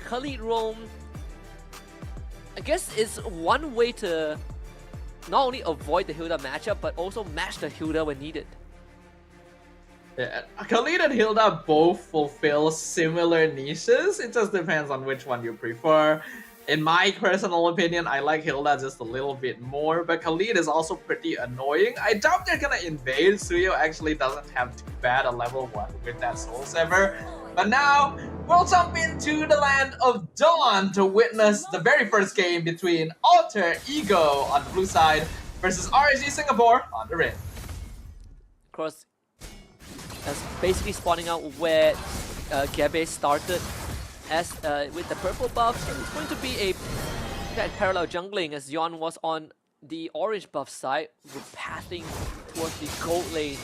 Khalid roam, I guess, is one way to not only avoid the Hilda matchup, but also match the Hilda when needed. Yeah, Khalid and Hilda both fulfill similar niches. It just depends on which one you prefer. In my personal opinion, I like Hilda just a little bit more, but Khalid is also pretty annoying. I doubt they're gonna invade. Suyo actually doesn't have too bad a level 1 with that Soul Saver. But now, we'll jump into the land of Dawn to witness the very first game between Alter Ego on the blue side versus RSG Singapore on the red. Of course, that's basically spawning out where Gabe started. As with the purple buff, it's going to be a parallel jungling as Yon was on the orange buff side, with pathing towards the gold lane.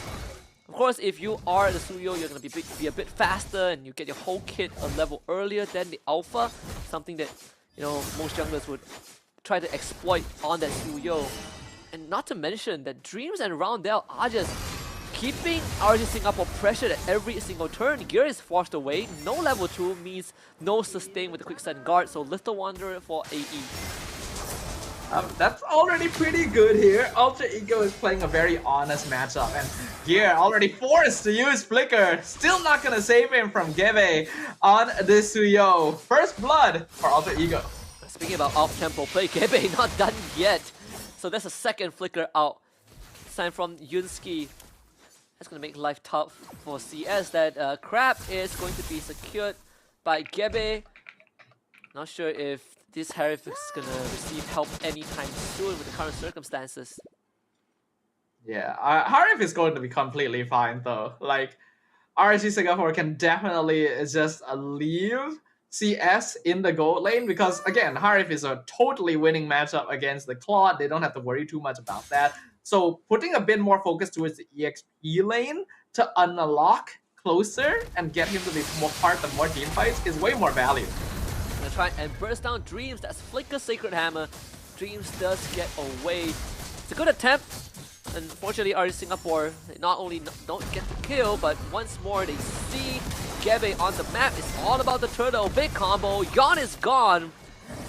Of course, if you are the Suyo, you're going to be a bit faster and you get your whole kit a level earlier than the alpha, something that, you know, most junglers would try to exploit on that Suyo. And not to mention that Dreams and Roundel are just keeping RSG Singapore pressured at every single turn. Gear is forced away. No level 2 means no sustain with the quick stun guard, so Little Wanderer for AE. That's already pretty good here. Alter Ego is playing a very honest matchup, and Gear already forced to use Flicker. Still not gonna save him from Gebe on this Suyo. First blood for Alter Ego. Speaking about off-tempo play, Gebe not done yet. So that's a second Flicker out. Sign from Yunsky. That's going to make life tough for CS. That Crab is going to be secured by Gebe. Not sure if this Harif is going to receive help anytime soon with the current circumstances. Yeah, Harif is going to be completely fine though. Like, RSG Singapore can definitely just leave CS in the gold lane because, again, Harif is a totally winning matchup against the Claude. They don't have to worry too much about that. So putting a bit more focus towards the EXP lane to unlock closer and get him to be more part of more team fights is way more value. Gonna try and burst down Dreams. That's Flicker Sacred Hammer. Dreams does get away. It's a good attempt. Unfortunately, RSG Singapore not only don't get the kill, but once more they see Gebe on the map. It's all about the turtle. Big combo. Yon is gone.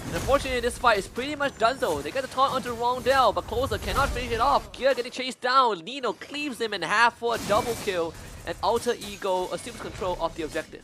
And unfortunately, this fight is pretty much done though. They get the taunt onto Rondell, but Closer cannot finish it off. Gear getting chased down. Nino cleaves him in half for a double kill. And Alter Ego assumes control of the objective.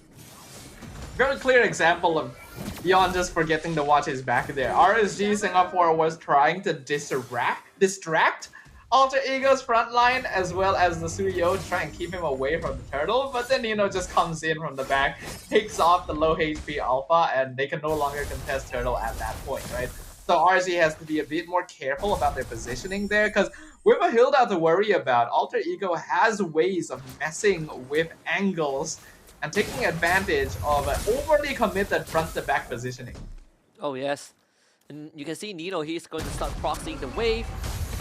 Very clear example of Yon just forgetting to watch his back there. RSG Singapore was trying to distract Alter Ego's front line as well as the Suyo to try and keep him away from the turtle, but then Nino just comes in from the back, takes off the low HP alpha, and they can no longer contest turtle at that point, right? So RSG has to be a bit more careful about their positioning there, because with a Hilda to worry about, Alter Ego has ways of messing with angles and taking advantage of an overly committed front-to-back positioning. Oh yes, and you can see Nino, he's going to start proxying the wave.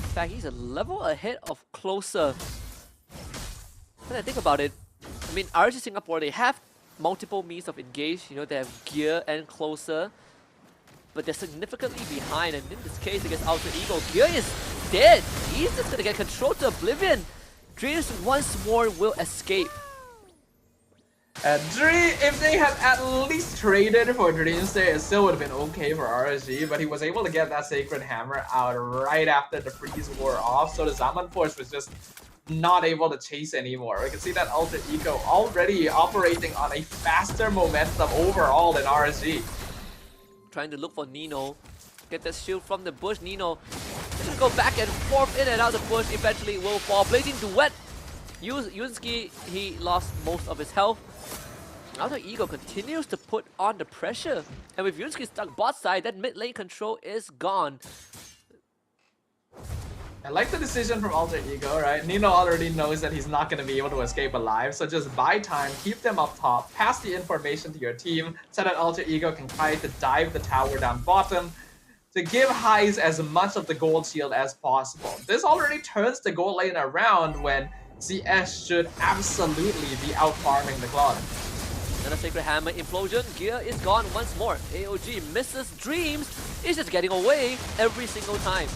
In fact, he's a level ahead of Closer. When I think about it, I mean, RSG Singapore, they have multiple means of engage. You know, they have Gear and Closer, but they're significantly behind. And in this case, against Alter Ego, Gear is dead. He's just gonna get control to Oblivion. Dreams once more will escape. If they had at least traded for Dreams there, it still would have been okay for RSG, but he was able to get that Sacred Hammer out right after the freeze wore off, so the Zaman Force was just not able to chase anymore. We can see that Alter Ego already operating on a faster momentum overall than RSG. Trying to look for Nino. Get that shield from the bush. Nino just go back and forth in and out the bush. Eventually will fall. Blazing Duet. Yunsky, he lost most of his health. Alter Ego continues to put on the pressure. And with Yunsky stuck bot side, that mid lane control is gone. I like the decision from Alter Ego, right? Nino already knows that he's not going to be able to escape alive, so just buy time, keep them up top, pass the information to your team, so that Alter Ego can try to dive the tower down bottom to give Highs as much of the gold shield as possible. This already turns the gold lane around when CS should absolutely be out farming the Claude. Another Sacred Hammer implosion. Gear is gone once more. AOG misses Dreams. He's just getting away every single time.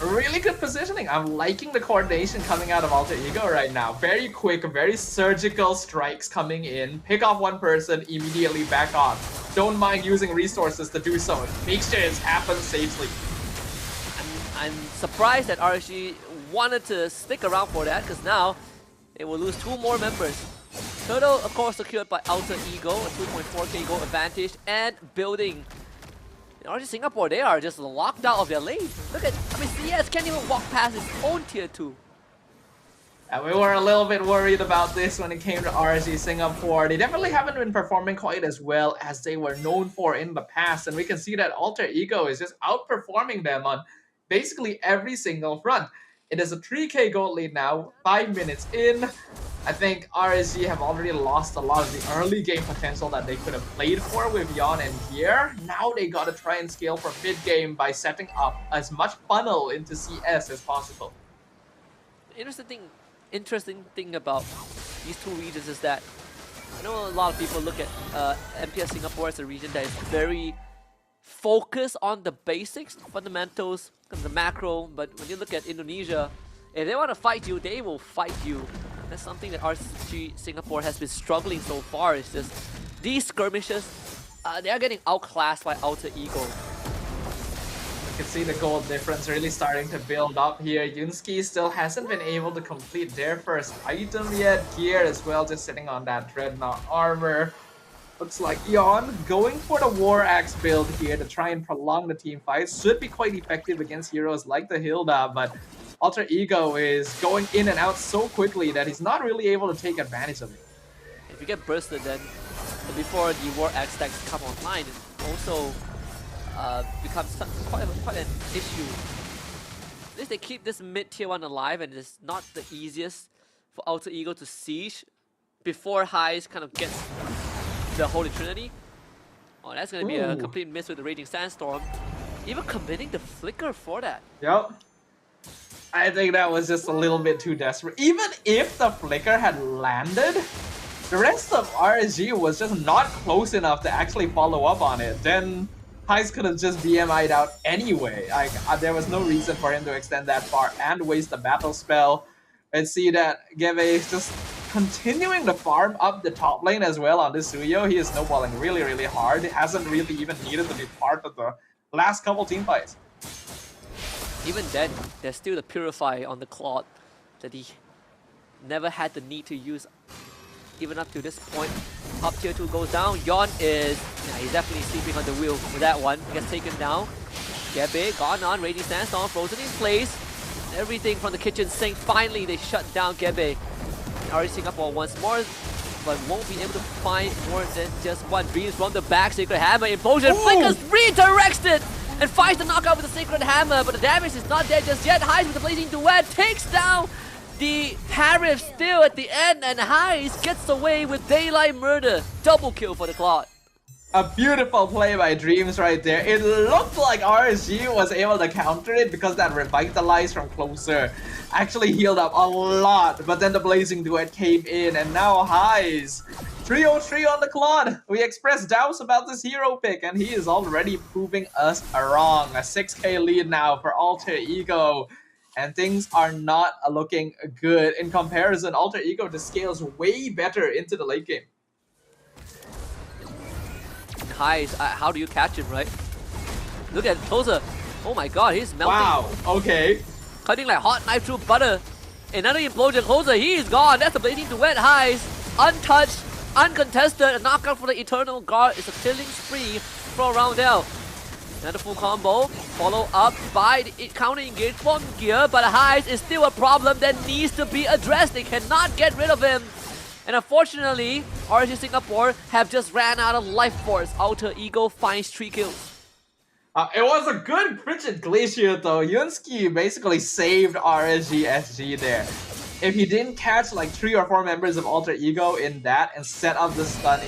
Really good positioning. I'm liking the coordination coming out of Alter Ego right now. Very quick, very surgical strikes coming in. Pick off one person, immediately back on. Don't mind using resources to do so. Make sure it happens safely. I'm surprised that RSG wanted to stick around for that, because now it will lose 2 more members. Turtle, of course, secured by Alter Ego, a 2.4k goal advantage, and building. RSG Singapore, they are just locked out of their lane. Look at, I mean, CS can't even walk past its own tier 2. And we were a little bit worried about this when it came to RSG Singapore. They definitely haven't been performing quite as well as they were known for in the past. And we can see that Alter Ego is just outperforming them on basically every single front. It is a 3k gold lead now, 5 minutes in. I think RSG have already lost a lot of the early game potential that they could have played for with Yon and Gear. Now they gotta try and scale for mid game by setting up as much funnel into CS as possible. Interesting thing about these 2 regions is that I know a lot of people look at MPS Singapore as a region that is very focused on the basics, fundamentals, the macro, but when you look at Indonesia, if they want to fight you, they will fight you. That's something that RSG Singapore has been struggling so far. It's just these skirmishes, they are getting outclassed by Alter Ego. You can see the gold difference really starting to build up here. Yunsky still hasn't been able to complete their first item yet. Gear as well, just sitting on that Dreadnought armor. Looks like Yon going for the War Axe build here to try and prolong the team fight. Should be quite effective against heroes like the Hilda, but Alter Ego is going in and out so quickly that he's not really able to take advantage of it. If you get bursted, then before the War Axe stacks come online, it also becomes quite an issue. At least they keep this mid tier 1 alive, and it's not the easiest for Alter Ego to siege before Highs kind of gets the Holy Trinity. Oh, that's gonna be a complete miss with the Raging Sandstorm. Even committing the flicker for that. Yep. I think that was just a little bit too desperate. Even if the flicker had landed, the rest of RSG was just not close enough to actually follow up on it. Then Heist could have just BMI'd out anyway. Like, there was no reason for him to extend that far and waste the battle spell. And see that Geve is just continuing to farm up the top lane as well on this Suyo. He is snowballing really, really hard. He hasn't really even needed to be part of the last couple team fights. Even then, there's still the Purify on the Claude that he never had the need to use even up to this point. Up tier 2 goes down. Yon is, he's definitely sleeping on the wheel with that one. He gets taken down. Gebe gone on, Raging Sandstorm frozen in place. Everything from the kitchen sink. Finally, they shut down Gebe. RSG Singapore once more, but won't be able to find more than just one. Dreams from the back. Sacred Hammer implosion. Flickers redirects it and finds the knockout with the Sacred Hammer, but the damage is not there just yet. Highs with the Blazing Duet takes down the Harif still at the end, and Highs gets away with Daylight Murder. Double kill for the Claude. A beautiful play by Dreams right there. It looked like RSG was able to counter it because that Revitalize from closer actually healed up a lot. But then the Blazing Duet came in, and now Highs 303 on the Claude. We expressed doubts about this hero pick, and he is already proving us wrong. A 6k lead now for Alter Ego. And things are not looking good. In comparison, Alter Ego just scales way better into the late game. Highs, how do you catch him, right? Look at Closer. Oh my god, he's melting. Wow, okay. Cutting like hot knife through butter. Another implosion. Closer, he is gone. That's the Blazing Duet. Highs, untouched, uncontested. A knockout for the Eternal Guard. It's a killing spree for Roundel. Another full combo, follow up by the counter engage from Gear, but Highs is still a problem that needs to be addressed. They cannot get rid of him. And unfortunately, RSG Singapore have just ran out of life force. Alter Ego finds 3 kills. It was a good Frigid Glacier though. Yunsky basically saved RSG SG there. If he didn't catch like 3 or 4 members of Alter Ego in that and set up the stun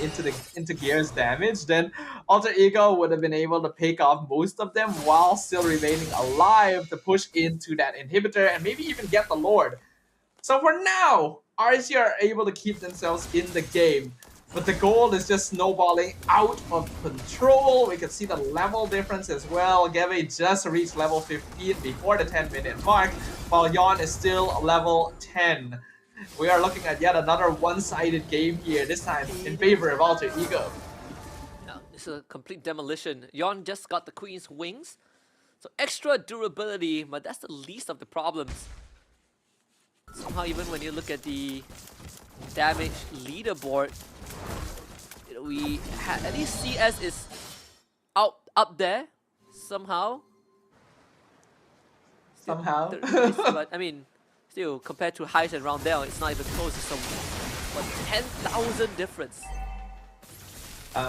into Gear's damage, then Alter Ego would have been able to pick off most of them while still remaining alive to push into that inhibitor and maybe even get the Lord. So for now, RSG are able to keep themselves in the game. But the gold is just snowballing out of control. We can see the level difference as well. Gebe just reached level 15 before the 10-minute mark, while Yon is still level 10. We are looking at yet another one-sided game here, this time in favor of Alter Ego. Yeah, it's a complete demolition. Yon just got the Queen's wings, so extra durability, but that's the least of the problems. Somehow, even when you look at the damage leaderboard, we at least CS is up there somehow. Somehow. But I mean, still compared to Heist and Roundel, it's not even close. It's some 10,000 difference.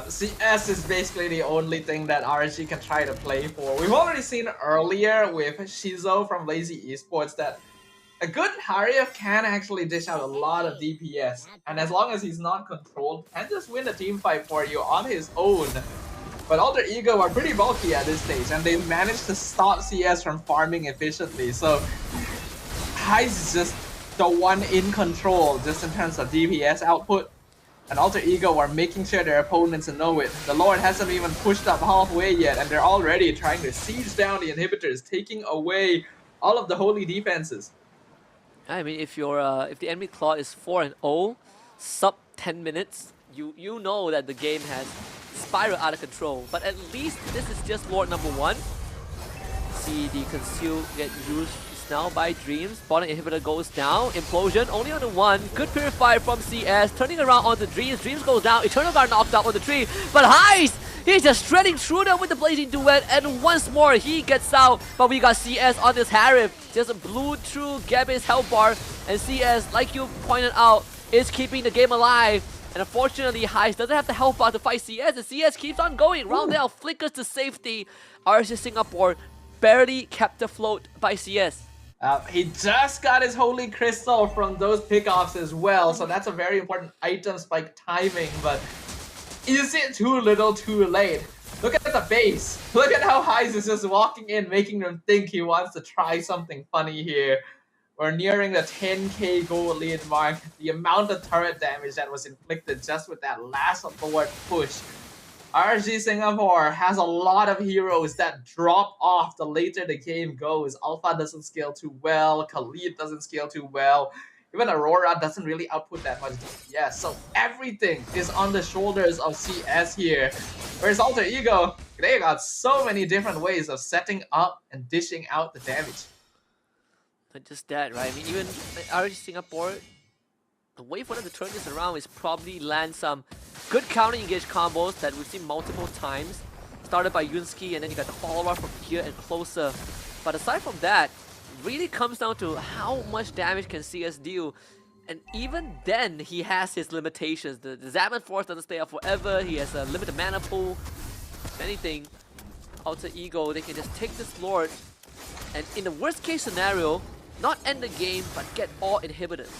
CS is basically the only thing that RSG can try to play for. We've already seen earlier with Shizo from Lazy Esports that a good Harrier can actually dish out a lot of DPS, and as long as he's not controlled, can just win a team fight for you on his own. But Alter Ego are pretty bulky at this stage, and they managed to stop CS from farming efficiently, so Heist is just the one in control just in terms of DPS output. And Alter Ego are making sure their opponents know it. The Lord hasn't even pushed up halfway yet, and they're already trying to siege down the inhibitors, taking away all of the holy defenses. I mean, if the enemy claw is 4-0, sub 10 minutes, you know that the game has spiraled out of control. But at least this is just Lord number 1. See the Conceal get used now by Dreams. Bottom inhibitor goes down. Implosion only on the 1. Good Purify from CS. Turning around onto Dreams. Dreams goes down. Eternal Guard knocked out on the tree. But Heist! He's just shredding through them with the Blazing Duet, and once more he gets out, but we got CS on this Harif. Just blew through Gabe's health bar, and CS, like you pointed out, is keeping the game alive. And unfortunately, Heist doesn't have the health bar to fight CS, and CS keeps on going. Roundel flickers to safety. RSG Singapore barely kept afloat by CS. He just got his Holy Crystal from those pickoffs as well, so that's a very important item spike timing, but is it too little too late? Look at the base. Look at how Heist is just walking in, making them think he wants to try something funny here. We're nearing the 10k gold lead mark. The amount of turret damage that was inflicted just with that last forward push. RSG Singapore has a lot of heroes that drop off the later the game goes. Alpha doesn't scale too well. Khalid doesn't scale too well. Even Aurora doesn't really output that much DPS, so everything is on the shoulders of CS here. Whereas Alter Ego, they got so many different ways of setting up and dishing out the damage. Not just that, right? I mean, even RSG Singapore, the way for them to turn this around is probably land some good counter engage combos that we've seen multiple times. Started by Yunsky, and then you got the follow-up from here and closer. But aside from that, really comes down to how much damage can CS deal, and even then he has his limitations. The Zaman Force doesn't stay up forever. He has a limited mana pool. If anything, Alter Ego, they can just take this Lord and in the worst case scenario, not end the game but get all inhibitors.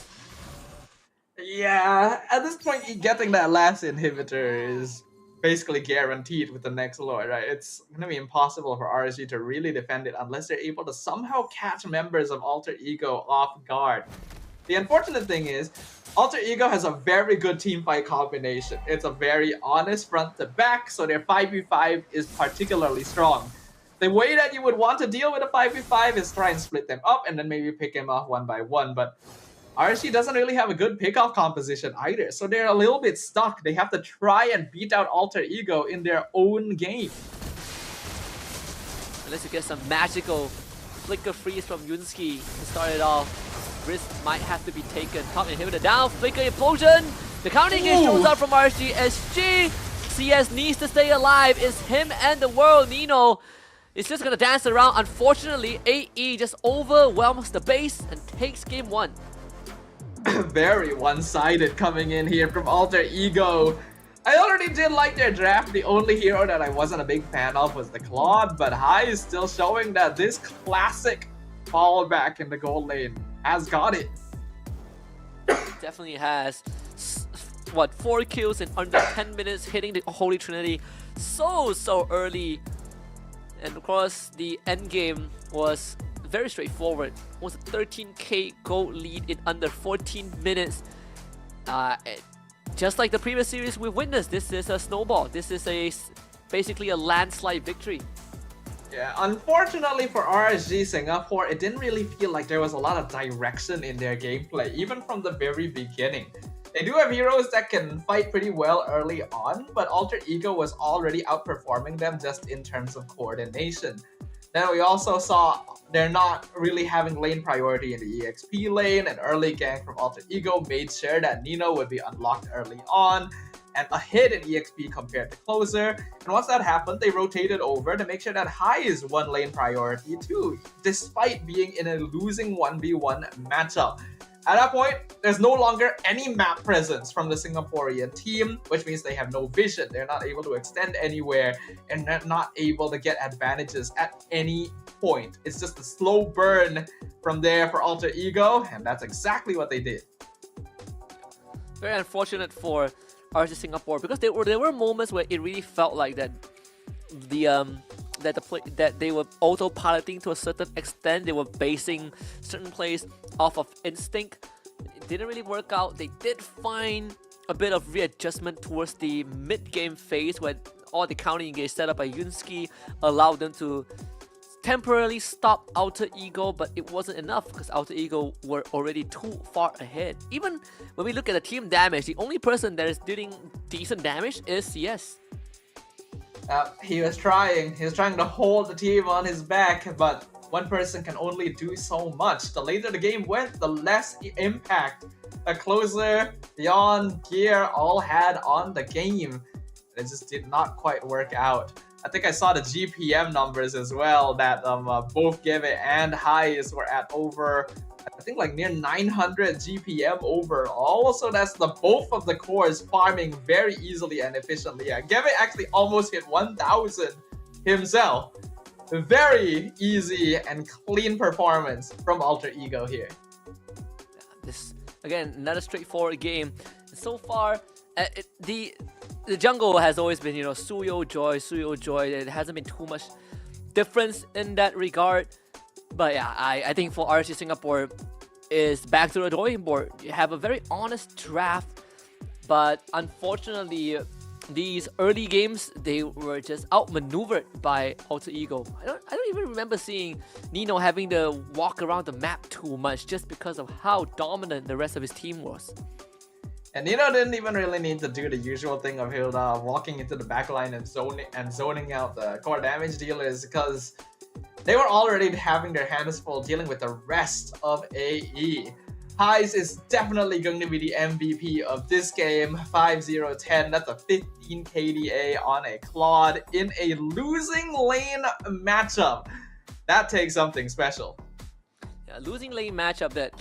Yeah, at this point getting that last inhibitor is basically guaranteed with the next Lord, right? It's gonna be impossible for RSG to really defend it unless they're able to somehow catch members of Alter Ego off guard. The unfortunate thing is, Alter Ego has a very good teamfight combination. It's a very honest front to back, so their 5v5 is particularly strong. The way that you would want to deal with a 5v5 is try and split them up and then maybe pick them off one by one, but RSG doesn't really have a good pickoff composition either, so they're a little bit stuck. They have to try and beat out Alter Ego in their own game. Unless you get some magical flicker freeze from Yunsky to start it off, risk might have to be taken. Top inhibitor down, flicker implosion. The counter engage shows up from RSG. SG, CS needs to stay alive. It's him and the world. Nino is just gonna dance around. Unfortunately, AE just overwhelms the base and takes game 1. Very one-sided coming in here from Alter Ego. I already did like their draft. The only hero that I wasn't a big fan of was the Claude, but Hai is still showing that this classic fallback in the gold lane has got it. Definitely has. What, 4 kills in under 10 minutes, hitting the Holy Trinity so early. And of course, the end game was very straightforward. It was a 13k gold lead in under 14 minutes. just like the previous series we've witnessed, this is a snowball. This is basically a landslide victory. Yeah, unfortunately for RSG Singapore, it didn't really feel like there was a lot of direction in their gameplay, even from the very beginning. They do have heroes that can fight pretty well early on, but Alter Ego was already outperforming them just in terms of coordination. Then we also saw they're not really having lane priority in the EXP lane, and early gank from Alter Ego made sure that Nino would be unlocked early on and ahead in EXP compared to Closer. And once that happened, they rotated over to make sure that High is one lane priority too, despite being in a losing 1v1 matchup. At that point, there's no longer any map presence from the Singaporean team, which means they have no vision. They're not able to extend anywhere, and they're not able to get advantages at any point. It's just a slow burn from there for Alter Ego, and that's exactly what they did. Very unfortunate for RSG Singapore, because there were moments where it really felt like that that they were autopiloting to a certain extent. They were basing certain plays off of instinct. It didn't really work out. They did find a bit of readjustment towards the mid-game phase, when all the counter engage set up by Yunsky allowed them to temporarily stop Alter Ego, but it wasn't enough because Alter Ego were already too far ahead. Even when we look at the team damage, the only person that is doing decent damage is CS. He was trying to hold the team on his back, but one person can only do so much. The later the game went, the less impact the Closer, Beyond, Gear all had on the game. It just did not quite work out. I think I saw the GPM numbers as well, that both Geve and Highs were at over, I think like near 900 GPM overall. So that's both of the cores farming very easily and efficiently. Yeah, Geve actually almost hit 1000 himself. Very easy and clean performance from Alter Ego here. This, again, another straightforward game. So far, the jungle has always been, Suyo Joy. It hasn't been too much difference in that regard. But yeah, I think for RSG Singapore is back to the drawing board. You have a very honest draft, but unfortunately, these early games, they were just outmaneuvered by Alter Ego. I don't even remember seeing Nino having to walk around the map too much, just because of how dominant the rest of his team was. And Nino didn't even really need to do the usual thing of Hilda walking into the backline and zoning out the core damage dealers, because they were already having their hands full dealing with the rest of AE. Highs is definitely going to be the MVP of this game. 5-0-10, that's a 15 KDA on a Claude in a losing lane matchup. That takes something special. Yeah, losing lane matchup that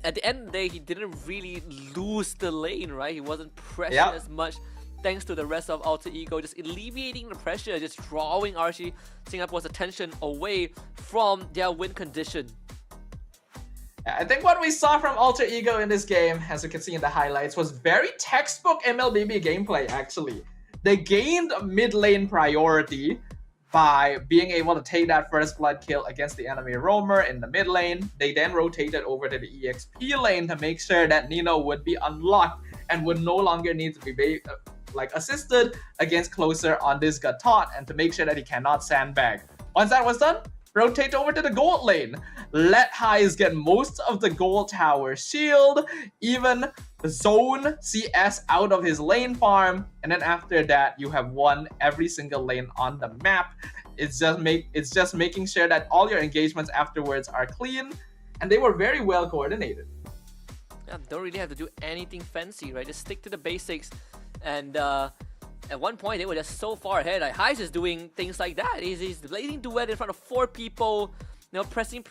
at the end of the day, he didn't really lose the lane, right? He wasn't pressured as much, thanks to the rest of Alter Ego, just alleviating the pressure, just drawing RSG Singapore's attention away from their win condition. I think what we saw from Alter Ego in this game, as you can see in the highlights, was very textbook MLBB gameplay, actually. They gained mid lane priority by being able to take that first blood kill against the enemy roamer in the mid lane. They then rotated over to the EXP lane to make sure that Nino would be unlocked and would no longer need to be assisted against Closer on this Gatot, and to make sure that he cannot sandbag. Once that was done, rotate over to the gold lane. Let Highs get most of the gold tower shield, even zone CS out of his lane farm, and then after that you have won every single lane on the map. It's just making sure that all your engagements afterwards are clean, and they were very well coordinated. Yeah, don't really have to do anything fancy, right? Just stick to the basics. And at one point they were just so far ahead. Like Highs is doing things like that. He's blazing duet in front of 4 people, pressing